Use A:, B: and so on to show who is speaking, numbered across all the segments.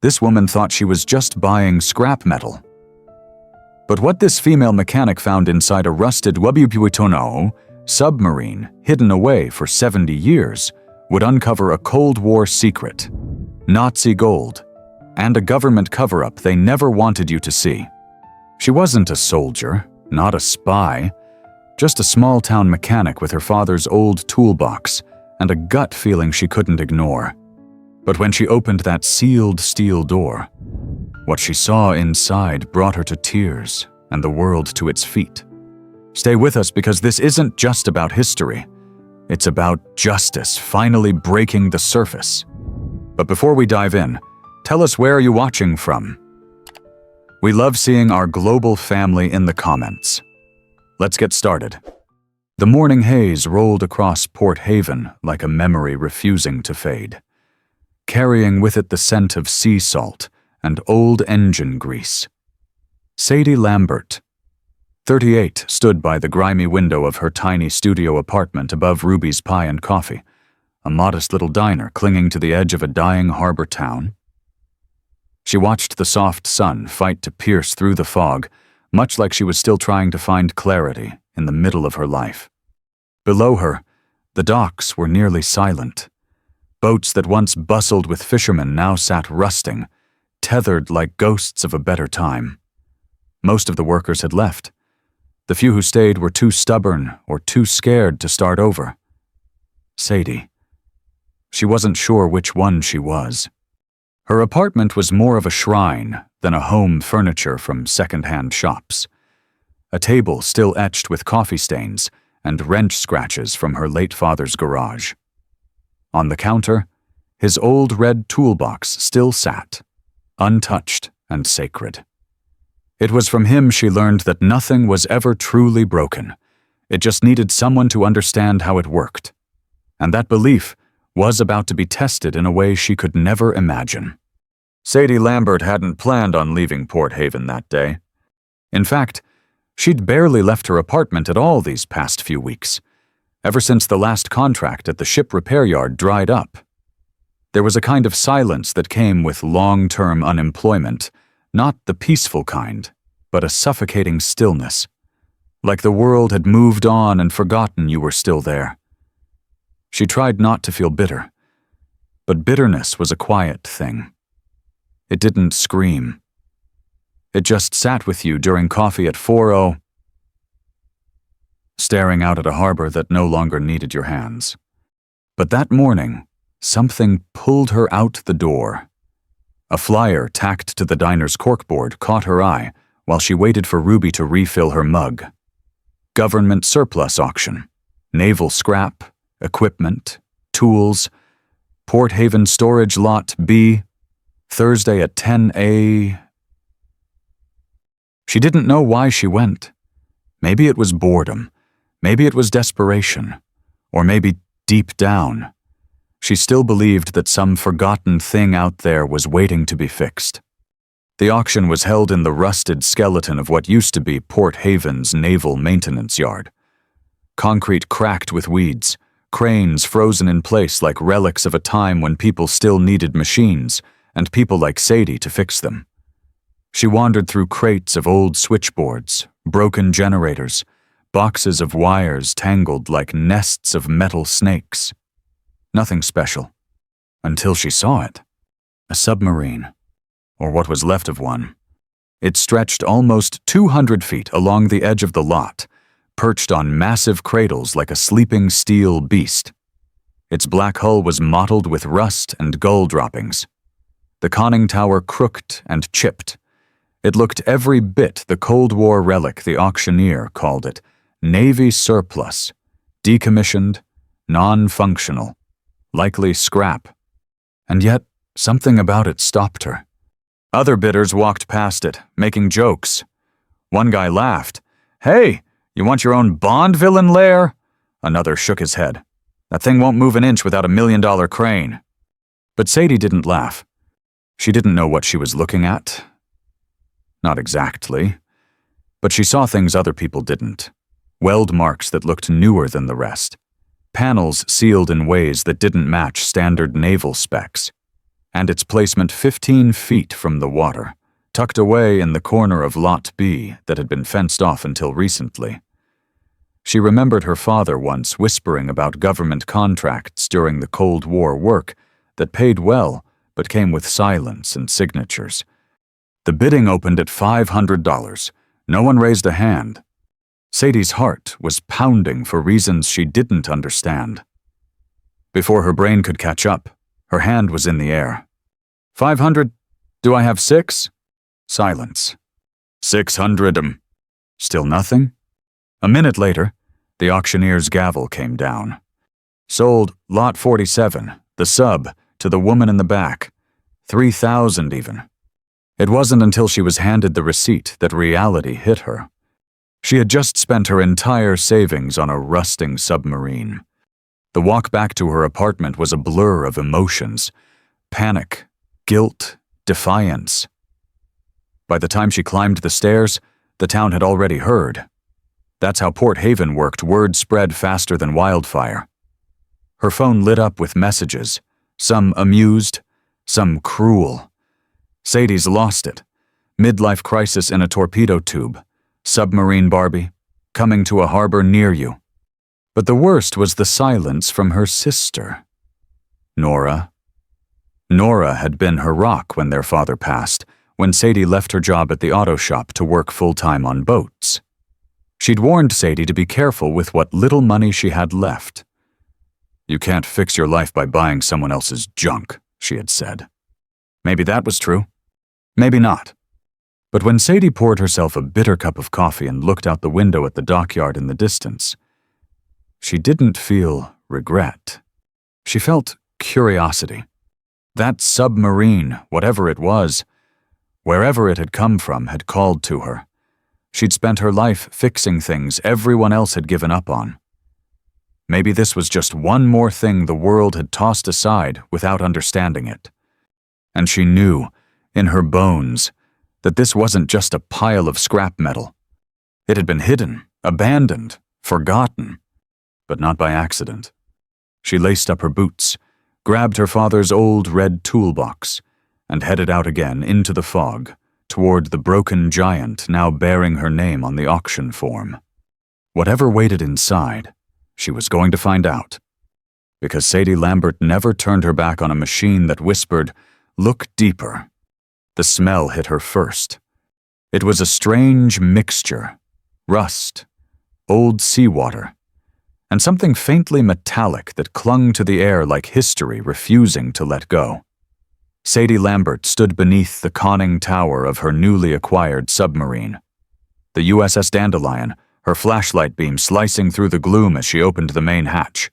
A: This woman thought she was just buying scrap metal. But what this female mechanic found inside a rusted WWII Submarine, hidden away for 70 years, would uncover a Cold War secret, Nazi gold, and a government cover-up they never wanted you to see. She wasn't a soldier, not a spy, just a small-town mechanic with her father's old toolbox and a gut feeling she couldn't ignore. But when she opened that sealed steel door, what she saw inside brought her to tears and the world to its feet. Stay with us because this isn't just about history. It's about justice finally breaking the surface. But before we dive in, tell us where are you watching from? We love seeing our global family in the comments. Let's get started. The morning haze rolled across Port Haven like a memory refusing to fade, carrying with it the scent of sea salt and old engine grease. Sadie Lambert, 38, stood by the grimy window of her tiny studio apartment above Ruby's Pie and Coffee, a modest little diner clinging to the edge of a dying harbor town. She watched the soft sun fight to pierce through the fog, much like she was still trying to find clarity in the middle of her life. Below her, the docks were nearly silent. Boats that once bustled with fishermen now sat rusting, tethered like ghosts of a better time. Most of the workers had left. The few who stayed were too stubborn or too scared to start over. Sadie. She wasn't sure which one she was. Her apartment was more of a shrine than a home furniture from second-hand shops. A table still etched with coffee stains and wrench scratches from her late father's garage. On the counter, his old red toolbox still sat, untouched and sacred. It was from him she learned that nothing was ever truly broken. It just needed someone to understand how it worked. And that belief was about to be tested in a way she could never imagine. Sadie Lambert hadn't planned on leaving Port Haven that day. In fact, she'd barely left her apartment at all these past few weeks, ever since the last contract at the ship repair yard dried up. There was a kind of silence that came with long-term unemployment, not the peaceful kind, but a suffocating stillness, like the world had moved on and forgotten you were still there. She tried not to feel bitter, but bitterness was a quiet thing. It didn't scream. It just sat with you during coffee at 4:00, staring out at a harbor that no longer needed your hands. But that morning, something pulled her out the door. A flyer tacked to the diner's corkboard caught her eye while she waited for Ruby to refill her mug. Government surplus auction, naval scrap, equipment, tools, Port Haven Storage Lot B, Thursday at 10 a.m. She didn't know why she went. Maybe it was boredom, maybe it was desperation, or maybe deep down, she still believed that some forgotten thing out there was waiting to be fixed. The auction was held in the rusted skeleton of what used to be Port Haven's naval maintenance yard. Concrete cracked with weeds, cranes frozen in place like relics of a time when people still needed machines, and people like Sadie to fix them. She wandered through crates of old switchboards, broken generators, boxes of wires tangled like nests of metal snakes. Nothing special, until she saw it. A submarine, or what was left of one. It stretched almost 200 feet along the edge of the lot, perched on massive cradles like a sleeping steel beast. Its black hull was mottled with rust and gull droppings. The conning tower crooked and chipped. It looked every bit the Cold War relic the auctioneer called it, Navy surplus, decommissioned, non-functional, likely scrap. And yet, something about it stopped her. Other bidders walked past it, making jokes. One guy laughed. "Hey, you want your own Bond villain lair?" Another shook his head. "That thing won't move an inch without a $1 million crane." But Sadie didn't laugh. She didn't know what she was looking at. Not exactly. But she saw things other people didn't. Weld marks that looked newer than the rest. Panels sealed in ways that didn't match standard naval specs. and its placement 15 feet from the water, tucked away in the corner of Lot B that had been fenced off until recently. She remembered her father once whispering about government contracts during the Cold War work that paid well but came with silence and signatures. The bidding opened at $500. No one raised a hand. Sadie's heart was pounding for reasons she didn't understand. Before her brain could catch up, her hand was in the air. 500? Do I have 6? Silence. 600. Still nothing? A minute later, the auctioneer's gavel came down. Sold Lot 47, the sub, to the woman in the back. 3,000 even. It wasn't until she was handed the receipt that reality hit her. She had just spent her entire savings on a rusting submarine. The walk back to her apartment was a blur of emotions: panic, guilt, defiance. By the time she climbed the stairs, the town had already heard. That's how Port Haven worked. Word spread faster than wildfire. Her phone lit up with messages, some amused, some cruel. Sadie's lost it. Midlife crisis in a torpedo tube. Submarine Barbie. Coming to a harbor near you. But the worst was the silence from her sister. Nora. Nora had been her rock when their father passed, when Sadie left her job at the auto shop to work full-time on boats. She'd warned Sadie to be careful with what little money she had left. "You can't fix your life by buying someone else's junk," she had said. Maybe that was true. Maybe not. But when Sadie poured herself a bitter cup of coffee and looked out the window at the dockyard in the distance, she didn't feel regret. She felt curiosity. That submarine, whatever it was, wherever it had come from, had called to her. She'd spent her life fixing things everyone else had given up on. Maybe this was just one more thing the world had tossed aside without understanding it. And she knew, in her bones, that this wasn't just a pile of scrap metal. It had been hidden, abandoned, forgotten, but not by accident. She laced up her boots, grabbed her father's old red toolbox, and headed out again into the fog, toward the broken giant now bearing her name on the auction form. Whatever waited inside, she was going to find out. Because Sadie Lambert never turned her back on a machine that whispered, "Look deeper." The smell hit her first. It was a strange mixture: rust, old seawater, and something faintly metallic that clung to the air like history refusing to let go. Sadie Lambert stood beneath the conning tower of her newly acquired submarine. The USS Dandelion, her flashlight beam slicing through the gloom as she opened the main hatch.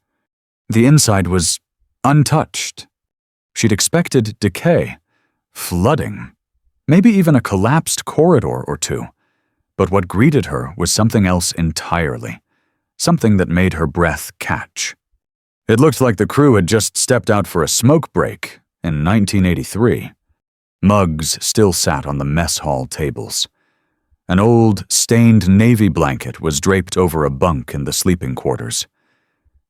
A: The inside was untouched. She'd expected decay, flooding, maybe even a collapsed corridor or two. But what greeted her was something else entirely, something that made her breath catch. It looked like the crew had just stepped out for a smoke break in 1983. Mugs still sat on the mess hall tables. An old, stained navy blanket was draped over a bunk in the sleeping quarters.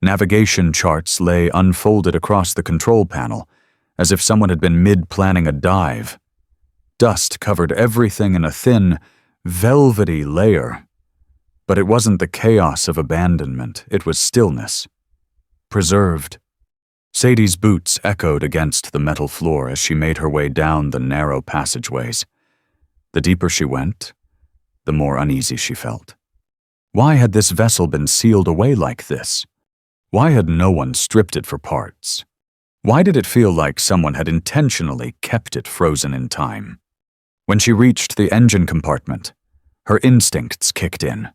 A: Navigation charts lay unfolded across the control panel, as if someone had been mid-planning a dive. Dust covered everything in a thin, velvety layer. But it wasn't the chaos of abandonment, it was stillness. Preserved. Sadie's boots echoed against the metal floor as she made her way down the narrow passageways. The deeper she went, the more uneasy she felt. Why had this vessel been sealed away like this? Why had no one stripped it for parts? Why did it feel like someone had intentionally kept it frozen in time? When she reached the engine compartment, her instincts kicked in.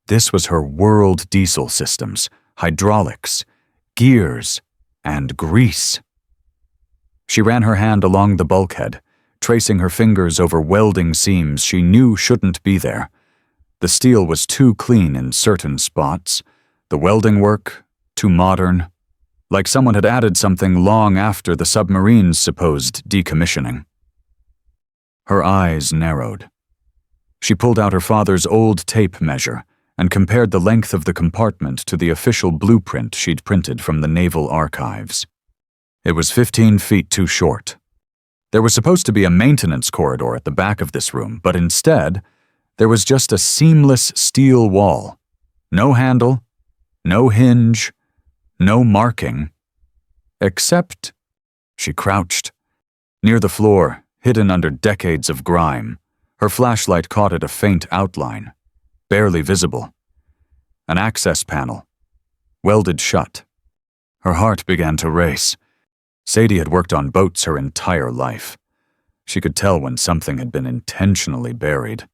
A: This was her world: diesel systems, hydraulics, gears, and grease. She ran her hand along the bulkhead, tracing her fingers over welding seams she knew shouldn't be there. The steel was too clean in certain spots, the welding work too modern, like someone had added something long after the submarine's supposed decommissioning. Her eyes narrowed. She pulled out her father's old tape measure and compared the length of the compartment to the official blueprint she'd printed from the Naval Archives. It was 15 feet too short. There was supposed to be a maintenance corridor at the back of this room, but instead, there was just a seamless steel wall. No handle, no hinge, no marking. Except, she crouched. Near the floor, hidden under decades of grime, her flashlight caught at a faint outline, barely visible. An access panel, welded shut. Her heart began to race. Sadie had worked on boats her entire life. She could tell when something had been intentionally buried.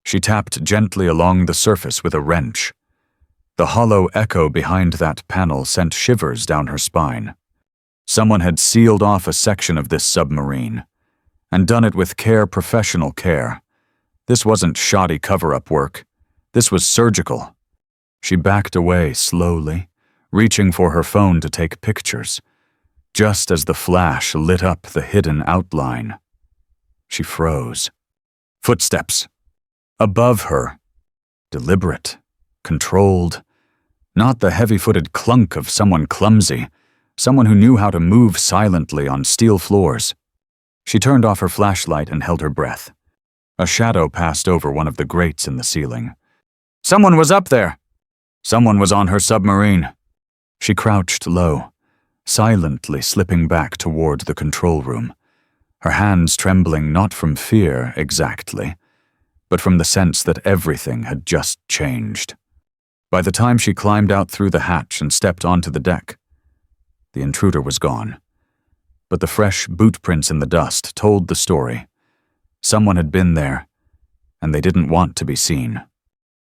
A: She tapped gently along the surface with a wrench. The hollow echo behind that panel sent shivers down her spine. Someone had sealed off a section of this submarine, and done it with professional care. This wasn't shoddy cover-up work. This was surgical. She backed away slowly, reaching for her phone to take pictures, just as the flash lit up the hidden outline. She froze. Footsteps. Above her. Deliberate. Controlled. Not the heavy-footed clunk of someone clumsy, someone who knew how to move silently on steel floors. She turned off her flashlight and held her breath. A shadow passed over one of the grates in the ceiling. Someone was up there! Someone was on her submarine. She crouched low, silently slipping back toward the control room, her hands trembling not from fear exactly, but from the sense that everything had just changed. By the time she climbed out through the hatch and stepped onto the deck, the intruder was gone. But the fresh boot prints in the dust told the story. Someone had been there, and they didn't want to be seen.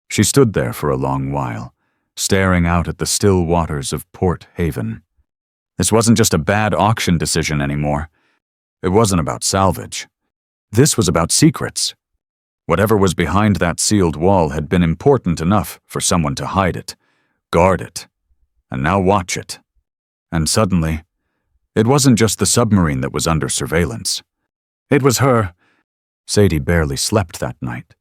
A: She stood there for a long while, staring out at the still waters of Port Haven. This wasn't just a bad auction decision anymore. It wasn't about salvage. This was about secrets. Whatever was behind that sealed wall had been important enough for someone to hide it, guard it, and now watch it. And suddenly, it wasn't just the submarine that was under surveillance. It was her. Sadie barely slept that night.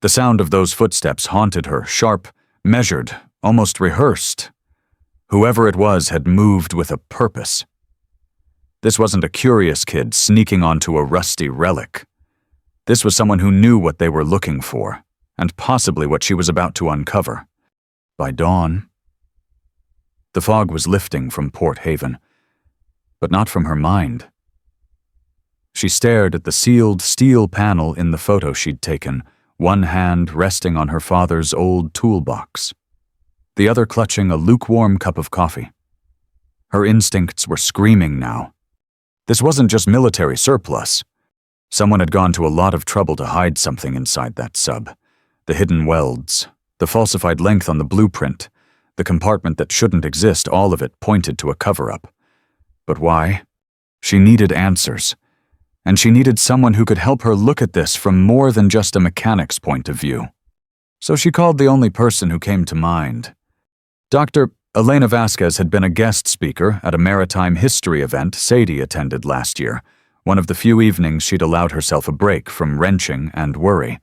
A: The sound of those footsteps haunted her, sharp, measured, almost rehearsed. Whoever it was had moved with a purpose. This wasn't a curious kid sneaking onto a rusty relic. This was someone who knew what they were looking for, and possibly what she was about to uncover. By dawn, the fog was lifting from Port Haven, but not from her mind. She stared at the sealed steel panel in the photo she'd taken, one hand resting on her father's old toolbox, the other clutching a lukewarm cup of coffee. Her instincts were screaming now. This wasn't just military surplus. Someone had gone to a lot of trouble to hide something inside that sub. The hidden welds, the falsified length on the blueprint, the compartment that shouldn't exist, all of it pointed to a cover-up. But why? She needed answers. And she needed someone who could help her look at this from more than just a mechanic's point of view. So she called the only person who came to mind. Dr. Elena Vasquez had been a guest speaker at a maritime history event Sadie attended last year, one of the few evenings she'd allowed herself a break from wrenching and worry.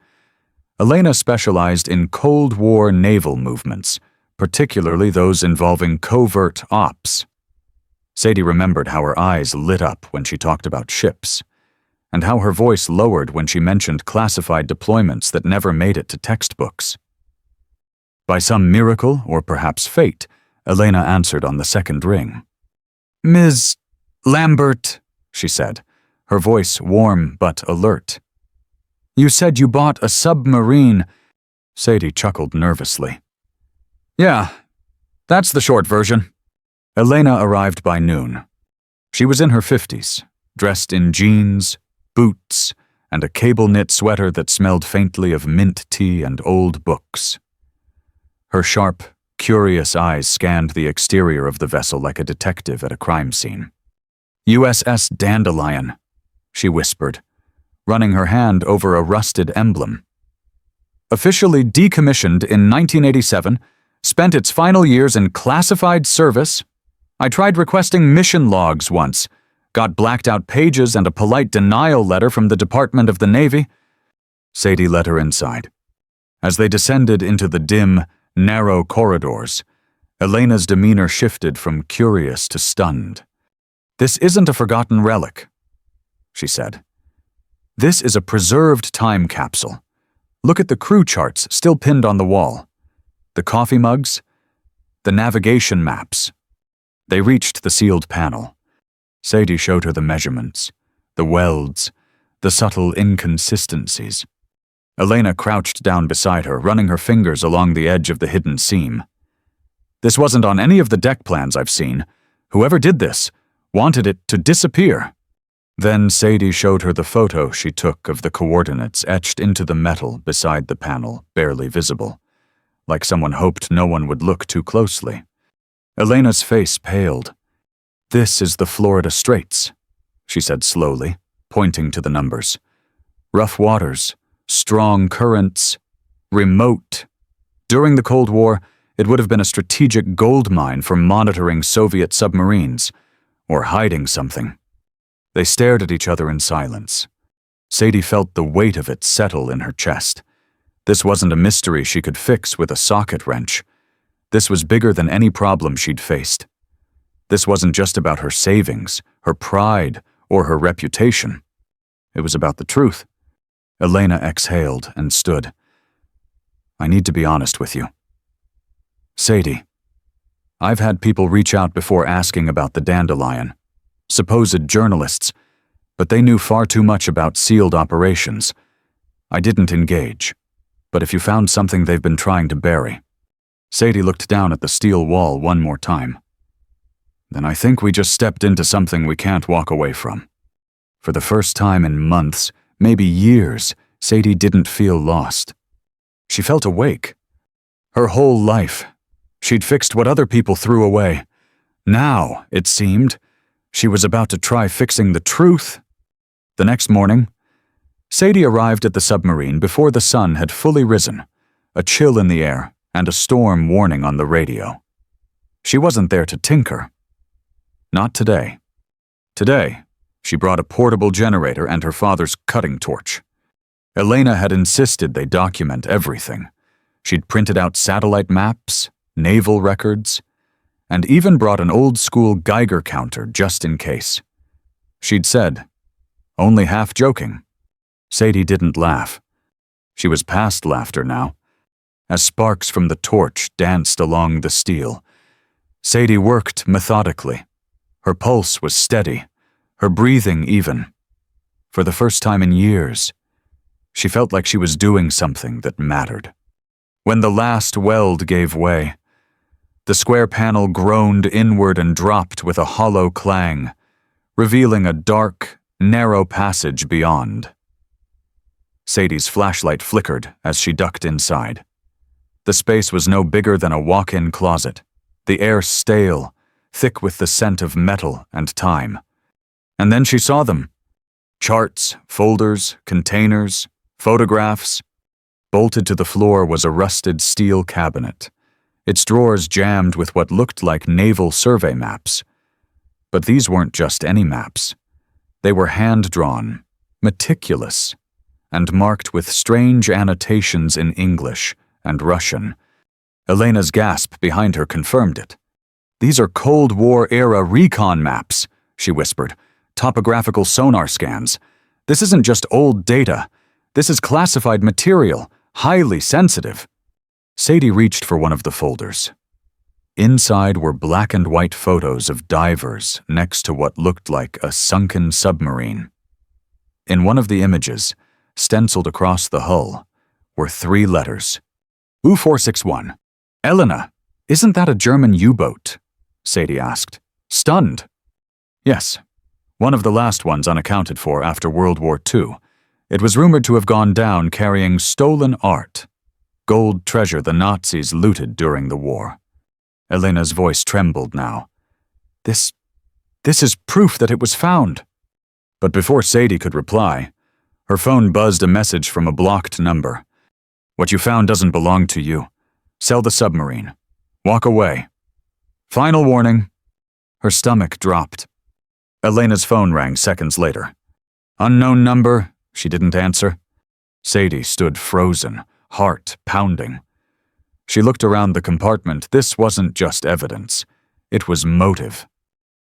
A: Elena specialized in Cold War naval movements, particularly those involving covert ops. Sadie remembered how her eyes lit up when she talked about ships, and how her voice lowered when she mentioned classified deployments that never made it to textbooks. By some miracle, or perhaps fate, Elena answered on the second ring. "Ms. Lambert," she said, her voice warm but alert. "You said you bought a submarine." Sadie chuckled nervously. "Yeah, that's the short version." Elena arrived by noon. She was in her 50s, dressed in jeans, boots, and a cable-knit sweater that smelled faintly of mint tea and old books. Her sharp, curious eyes scanned the exterior of the vessel like a detective at a crime scene. "USS Dandelion," she whispered, running her hand over a rusted emblem. "Officially decommissioned in 1987, spent its final years in classified service. I tried requesting mission logs once, got blacked-out pages and a polite denial letter from the Department of the Navy." Sadie led her inside. As they descended into the dim, narrow corridors, Elena's demeanor shifted from curious to stunned. "This isn't a forgotten relic," she said. "This is a preserved time capsule. Look at the crew charts still pinned on the wall. The coffee mugs, the navigation maps." They reached the sealed panel. Sadie showed her the measurements, the welds, the subtle inconsistencies. Elena crouched down beside her, running her fingers along the edge of the hidden seam. "This wasn't on any of the deck plans I've seen. Whoever did this wanted it to disappear." Then Sadie showed her the photo she took of the coordinates etched into the metal beside the panel, barely visible, like someone hoped no one would look too closely. Elena's face paled. "This is the Florida Straits," she said slowly, pointing to the numbers. "Rough waters, strong currents, remote. During the Cold War, it would have been a strategic gold mine for monitoring Soviet submarines, or hiding something." They stared at each other in silence. Sadie felt the weight of it settle in her chest. This wasn't a mystery she could fix with a socket wrench. This was bigger than any problem she'd faced. This wasn't just about her savings, her pride, or her reputation. It was about the truth. Elena exhaled and stood. "I need to be honest with you. Sadie, I've had people reach out before asking about the Dandelion. Supposed journalists, but they knew far too much about sealed operations. I didn't engage, but if you found something they've been trying to bury." Sadie looked down at the steel wall one more time. "Then I think we just stepped into something we can't walk away from." For the first time in months, maybe years, Sadie didn't feel lost. She felt awake. Her whole life, she'd fixed what other people threw away. Now, it seemed, she was about to try fixing the truth. The next morning, Sadie arrived at the submarine before the sun had fully risen, a chill in the air and a storm warning on the radio. She wasn't there to tinker. Not today. Today, she brought a portable generator and her father's cutting torch. Elena had insisted they document everything. She'd printed out satellite maps, naval records, and even brought an old-school Geiger counter just in case. She'd said, only half joking. Sadie didn't laugh. She was past laughter now. As sparks from the torch danced along the steel, Sadie worked methodically. Her pulse was steady, her breathing even. For the first time in years, she felt like she was doing something that mattered. When the last weld gave way, the square panel groaned inward and dropped with a hollow clang, revealing a dark, narrow passage beyond. Sadie's flashlight flickered as she ducked inside. The space was no bigger than a walk-in closet, the air stale, thick with the scent of metal and time. And then she saw them. Charts, folders, containers, photographs. Bolted to the floor was a rusted steel cabinet, its drawers jammed with what looked like naval survey maps. But these weren't just any maps. They were hand-drawn, meticulous, and marked with strange annotations in English and Russian. Elena's gasp behind her confirmed it. "These are Cold War-era recon maps," she whispered. "Topographical sonar scans. This isn't just old data. This is classified material, highly sensitive." Sadie reached for one of the folders. Inside were black and white photos of divers next to what looked like a sunken submarine. In one of the images, stenciled across the hull, were 3 letters. U-461. "Elena, isn't that a German U-boat?" Sadie asked, stunned. Yes, one of the last ones unaccounted for after World War II. It was rumored to have gone down carrying stolen art, gold treasure the Nazis looted during the war. Elena's voice trembled now. This is proof that it was found." But before Sadie could reply, her phone buzzed a message from a blocked number. "What you found doesn't belong to you. Sell the submarine. Walk away. Final warning." Her stomach dropped. Elena's phone rang seconds later. "Unknown number," she didn't answer. Sadie stood frozen, heart pounding. She looked around the compartment. This wasn't just evidence. It was motive.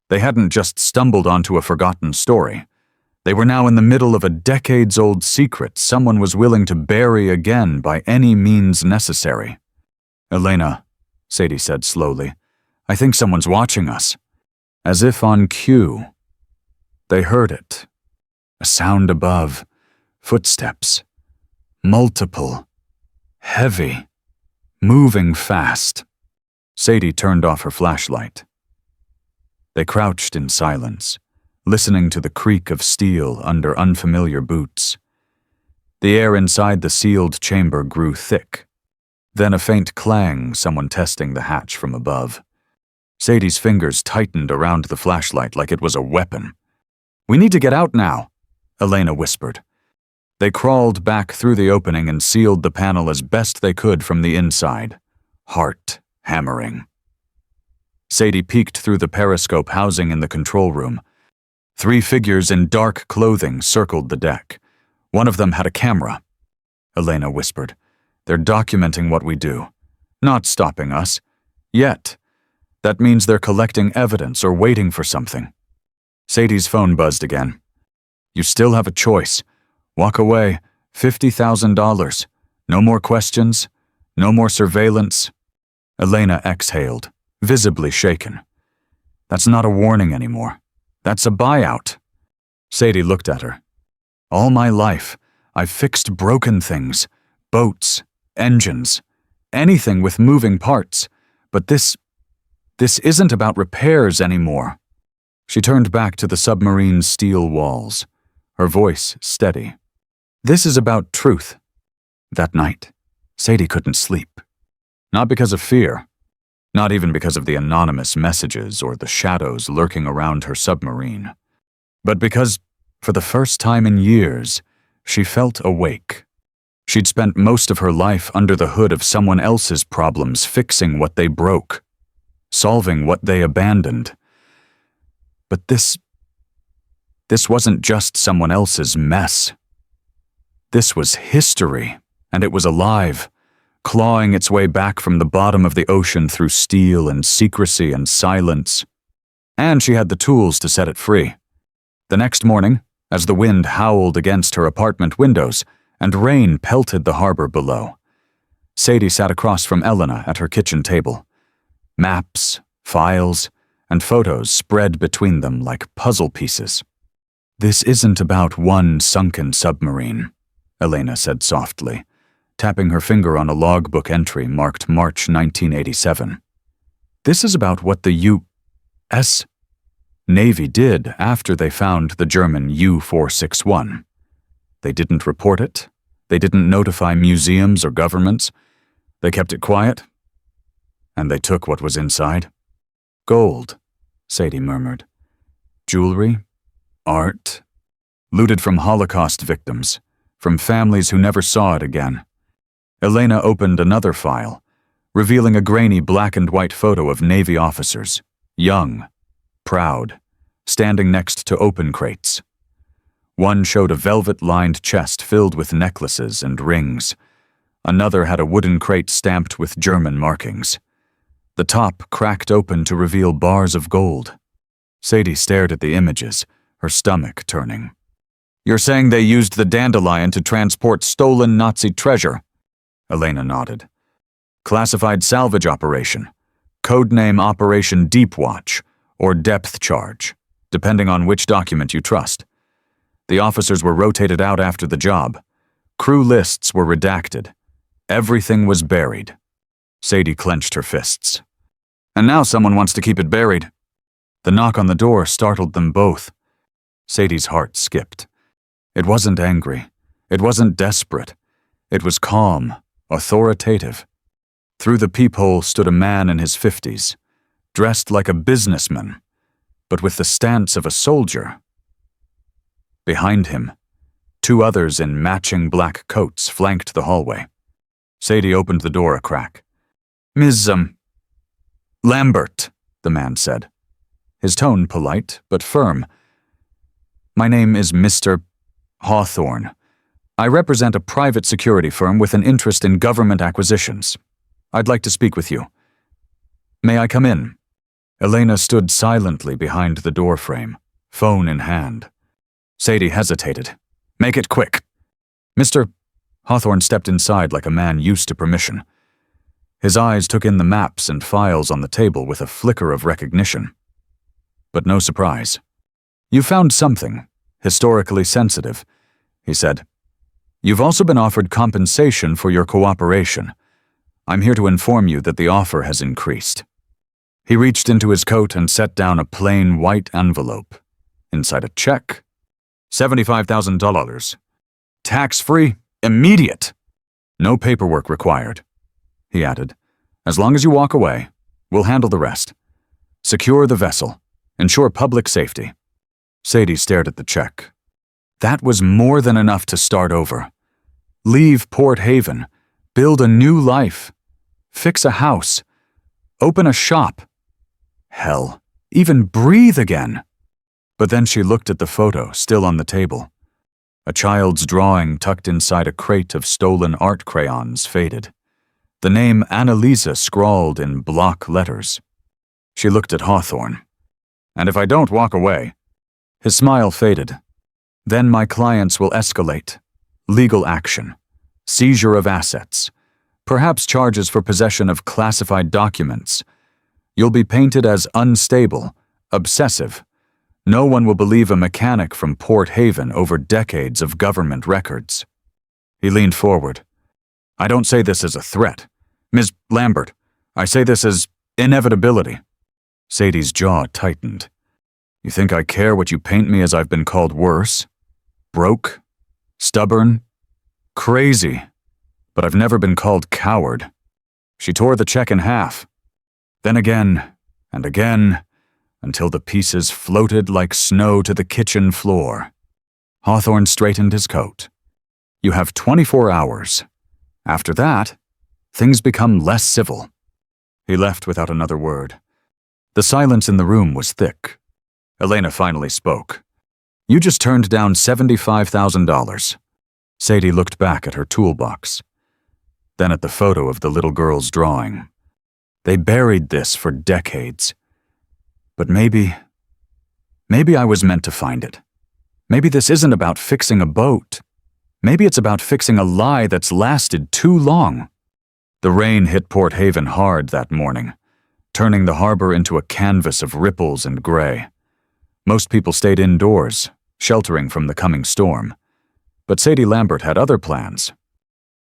A: They hadn't just stumbled onto a forgotten story. They were now in the middle of a decades-old secret someone was willing to bury again by any means necessary. "Elena," Sadie said slowly, "I think someone's watching us." As if on cue. They heard it. A sound above. Footsteps. Multiple. Heavy. Moving fast. Sadie turned off her flashlight. They crouched in silence, listening to the creak of steel under unfamiliar boots. The air inside the sealed chamber grew thick. Then a faint clang, someone testing the hatch from above. Sadie's fingers tightened around the flashlight like it was a weapon. "We need to get out now," Elena whispered. They crawled back through the opening and sealed the panel as best they could from the inside, heart hammering. Sadie peeked through the periscope housing in the control room. 3 figures in dark clothing circled the deck. One of them had a camera. Elena whispered. "They're documenting what we do. Not stopping us. Yet. That means they're collecting evidence or waiting for something." Sadie's phone buzzed again. "You still have a choice. Walk away. $50,000. No more questions. No more surveillance." Elena exhaled, visibly shaken. "That's not a warning anymore. That's a buyout." Sadie looked at her. "All my life, I've fixed broken things. Boats, engines, anything with moving parts. But this isn't about repairs anymore." She turned back to the submarine's steel walls, her voice steady. "This is about truth." That night, Sadie couldn't sleep. Not because of fear, not even because of the anonymous messages or the shadows lurking around her submarine, but because, for the first time in years, she felt awake. She'd spent most of her life under the hood of someone else's problems, fixing what they broke, solving what they abandoned. But this wasn't just someone else's mess. This was history, and it was alive, clawing its way back from the bottom of the ocean through steel and secrecy and silence. And she had the tools to set it free. The next morning, as the wind howled against her apartment windows and rain pelted the harbor below, Sadie sat across from Elena at her kitchen table. Maps, files, and photos spread between them like puzzle pieces. "This isn't about one sunken submarine," Elena said softly, tapping her finger on a logbook entry marked March 1987. "This is about what the U.S. Navy did after they found the German U-461. They didn't report it. They didn't notify museums or governments. They kept it quiet. And they took what was inside. Gold," Sadie murmured. "Jewelry, art, looted from Holocaust victims, from families who never saw it again." Elena opened another file, revealing a grainy black and white photo of Navy officers, young, proud, standing next to open crates. One showed a velvet-lined chest filled with necklaces and rings. Another had a wooden crate stamped with German markings. The top cracked open to reveal bars of gold. Sadie stared at the images, her stomach turning. "You're saying they used the Dandelion to transport stolen Nazi treasure?" Elena nodded. "Classified salvage operation, codename Operation Deep Watch, or Depth Charge, depending on which document you trust. The officers were rotated out after the job. Crew lists were redacted. Everything was buried." Sadie clenched her fists. "And now someone wants to keep it buried." The knock on the door startled them both. Sadie's heart skipped. It wasn't angry. It wasn't desperate. It was calm, authoritative. Through the peephole stood a man in his 50s, dressed like a businessman, but with the stance of a soldier. Behind him, 2 others in matching black coats flanked the hallway. Sadie opened the door a crack. "Ms. Lambert," the man said, his tone polite but firm. "My name is Mr. Hawthorne. I represent a private security firm with an interest in government acquisitions. I'd like to speak with you. May I come in?" Elena stood silently behind the doorframe, phone in hand. Sadie hesitated. "Make it quick." "Mr. Hawthorne stepped inside like a man used to permission. His eyes took in the maps and files on the table with a flicker of recognition. But no surprise. "You found something, historically sensitive," he said. "You've also been offered compensation for your cooperation. I'm here to inform you that the offer has increased." He reached into his coat and set down a plain white envelope. Inside a check. $75,000. Tax-free, immediate. "No paperwork required," he added. "As long as you walk away, we'll handle the rest. Secure the vessel. Ensure public safety." Sadie stared at the check. That was more than enough to start over. Leave Port Haven. Build a new life. Fix a house. Open a shop. Hell, even breathe again. But then she looked at the photo still on the table. A child's drawing tucked inside a crate of stolen art crayons faded. The name Annalisa scrawled in block letters. She looked at Hawthorne. "And if I don't walk away..." His smile faded. "Then my clients will escalate. Legal action. Seizure of assets. Perhaps charges for possession of classified documents. You'll be painted as unstable, obsessive. No one will believe a mechanic from Port Haven over decades of government records." He leaned forward. "I don't say this as a threat. Ms. Lambert, I say this as inevitability." Sadie's jaw tightened. "You think I care what you paint me as I've been called worse? Broke? Stubborn? Crazy? But I've never been called coward." She tore the check in half. Then again, and again, until the pieces floated like snow to the kitchen floor. Hawthorne straightened his coat. "You have 24 hours. After that, things become less civil." He left without another word. The silence in the room was thick. Elena finally spoke. "You just turned down $75,000. Sadie looked back at her toolbox, then at the photo of the little girl's drawing. They buried this for decades. But maybe I was meant to find it. Maybe this isn't about fixing a boat. Maybe it's about fixing a lie that's lasted too long." The rain hit Port Haven hard that morning, turning the harbor into a canvas of ripples and gray. Most people stayed indoors, sheltering from the coming storm. But Sadie Lambert had other plans.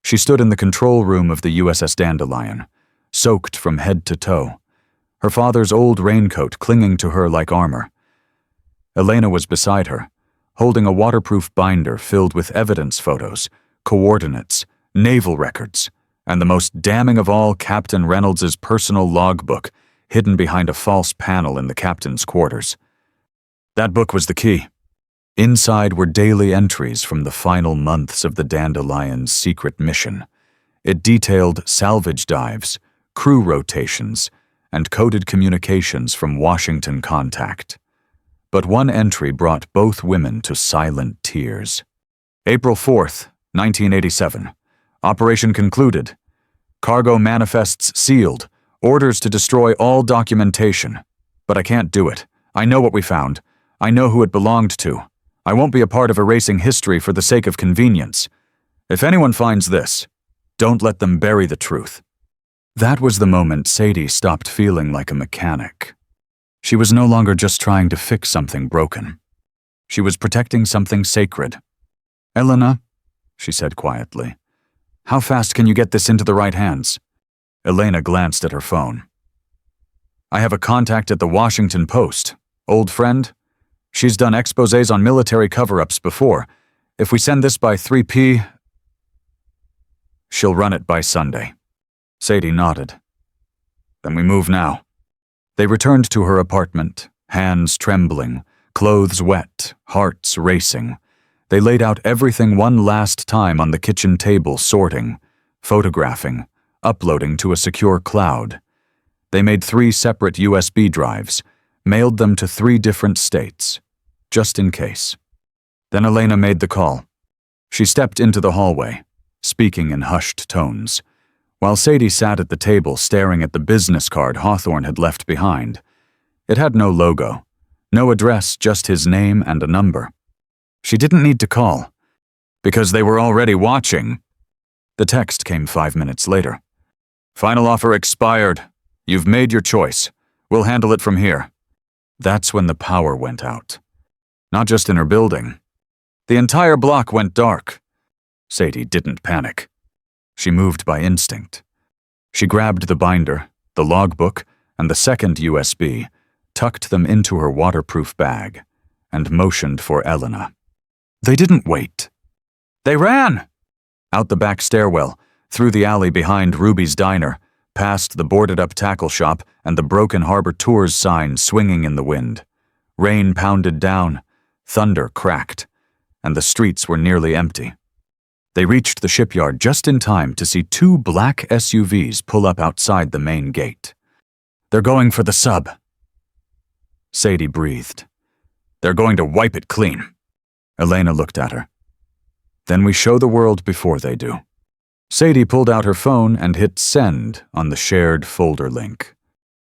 A: She stood in the control room of the USS Dandelion, soaked from head to toe, her father's old raincoat clinging to her like armor. Elena was beside her, holding a waterproof binder filled with evidence photos, coordinates, naval records, and the most damning of all, Captain Reynolds's personal logbook, hidden behind a false panel in the captain's quarters. That book was the key. Inside were daily entries from the final months of the Dandelion's secret mission. It detailed salvage dives, crew rotations, and coded communications from Washington contact. But one entry brought both women to silent tears. April 4th, 1987. Operation concluded. Cargo manifests sealed. Orders to destroy all documentation. But I can't do it. I know what we found. I know who it belonged to. I won't be a part of erasing history for the sake of convenience. If anyone finds this, don't let them bury the truth." That was the moment Sadie stopped feeling like a mechanic. She was no longer just trying to fix something broken. She was protecting something sacred. "Elena," she said quietly, "how fast can you get this into the right hands?" Elena glanced at her phone. "I have a contact at the Washington Post. Old friend. She's done exposés on military cover-ups before. If we send this by 3 p. she'll run it by Sunday." Sadie nodded. "Then we move now." They returned to her apartment, hands trembling, clothes wet, hearts racing. They laid out everything one last time on the kitchen table, sorting, photographing, uploading to a secure cloud. They made 3 separate USB drives, mailed them to 3 different states, just in case. Then Elena made the call. She stepped into the hallway, speaking in hushed tones, while Sadie sat at the table staring at the business card Hawthorne had left behind. It had no logo, no address, just his name and a number. She didn't need to call, because they were already watching. The text came 5 minutes later. "Final offer expired. You've made your choice. We'll handle it from here." That's when the power went out. Not just in her building. The entire block went dark. Sadie didn't panic. She moved by instinct. She grabbed the binder, the logbook, and the second USB, tucked them into her waterproof bag, and motioned for Elena. They didn't wait. They ran! Out the back stairwell, through the alley behind Ruby's diner, past the boarded-up tackle shop and the Broken Harbor Tours sign swinging in the wind. Rain pounded down, thunder cracked, and the streets were nearly empty. They reached the shipyard just in time to see 2 black SUVs pull up outside the main gate. "They're going for the sub." Sadie breathed. "They're going to wipe it clean." Elena looked at her. "Then we show the world before they do." Sadie pulled out her phone and hit send on the shared folder link.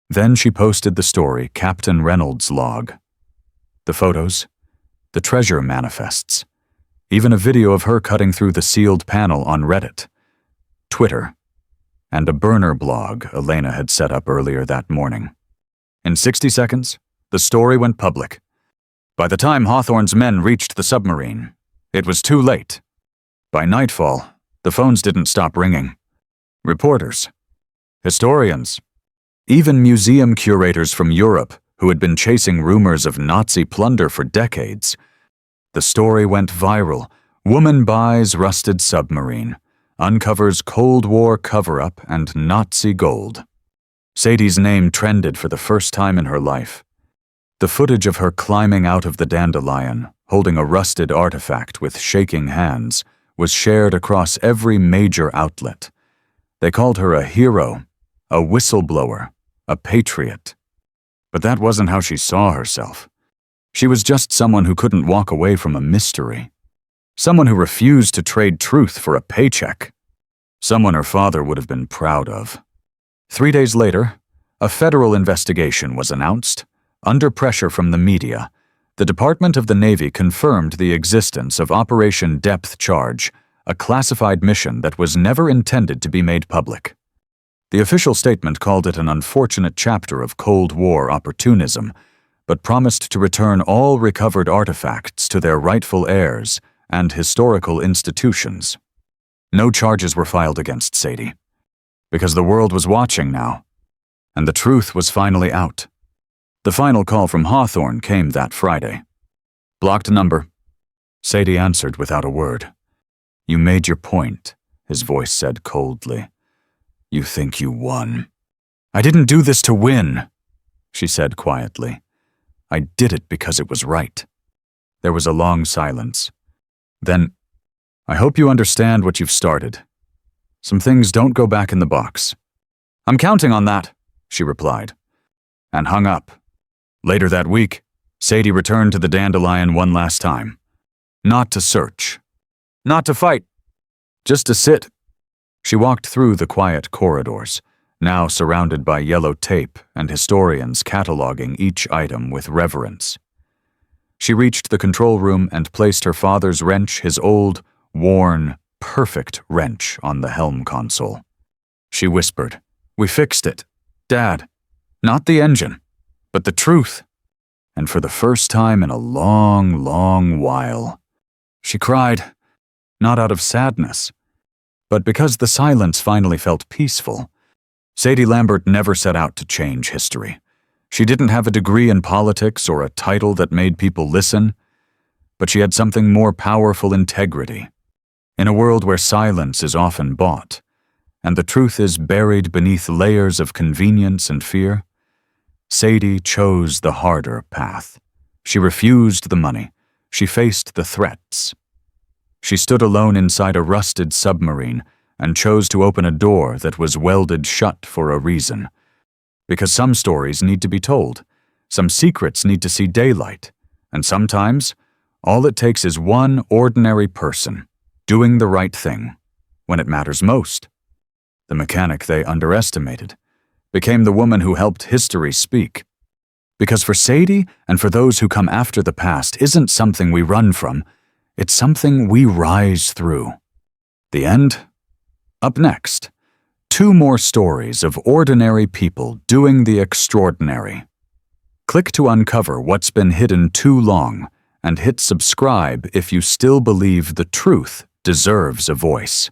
A: Then she posted the story Captain Reynolds' log. The photos, the treasure manifests, even a video of her cutting through the sealed panel on Reddit, Twitter, and a burner blog Elena had set up earlier that morning. In 60 seconds, the story went public. By the time Hawthorne's men reached the submarine, it was too late. By nightfall, the phones didn't stop ringing. Reporters, historians, even museum curators from Europe who had been chasing rumors of Nazi plunder for decades. The story went viral. Woman buys rusted submarine, uncovers Cold War cover-up and Nazi gold. Sadie's name trended for the first time in her life. The footage of her climbing out of the dandelion, holding a rusted artifact with shaking hands, was shared across every major outlet. They called her a hero, a whistleblower, a patriot. But that wasn't how she saw herself. She was just someone who couldn't walk away from a mystery. Someone who refused to trade truth for a paycheck. Someone her father would have been proud of. 3 days later, a federal investigation was announced. Under pressure from the media, the Department of the Navy confirmed the existence of Operation Depth Charge, a classified mission that was never intended to be made public. The official statement called it an unfortunate chapter of Cold War opportunism, but promised to return all recovered artifacts to their rightful heirs and historical institutions. No charges were filed against Sadie, because the world was watching now, and the truth was finally out. The final call from Hawthorne came that Friday. "Blocked number." Sadie answered without a word. "You made your point," his voice said coldly. "You think you won." "I didn't do this to win," she said quietly. "I did it because it was right." There was a long silence. Then, "I hope you understand what you've started. Some things don't go back in the box." "I'm counting on that," she replied, and hung up. Later that week, Sadie returned to the dandelion one last time. Not to search. Not to fight. Just to sit. She walked through the quiet corridors, now surrounded by yellow tape and historians cataloging each item with reverence. She reached the control room and placed her father's wrench, his old, worn, perfect wrench, on the helm console. She whispered, "We fixed it, Dad. Not the engine, but the truth." And for the first time in a long, long while, she cried, not out of sadness, but because the silence finally felt peaceful. Sadie Lambert never set out to change history. She didn't have a degree in politics or a title that made people listen, but she had something more powerful: integrity. In a world where silence is often bought, and the truth is buried beneath layers of convenience and fear, Sadie chose the harder path. She refused the money. She faced the threats. She stood alone inside a rusted submarine and chose to open a door that was welded shut for a reason. Because some stories need to be told, some secrets need to see daylight, and sometimes all it takes is one ordinary person doing the right thing when it matters most. The mechanic they underestimated became the woman who helped history speak. Because for Sadie and for those who come after the past isn't something we run from, it's something we rise through. The end? Up next, 2 more stories of ordinary people doing the extraordinary. Click to uncover what's been hidden too long, and hit subscribe if you still believe the truth deserves a voice.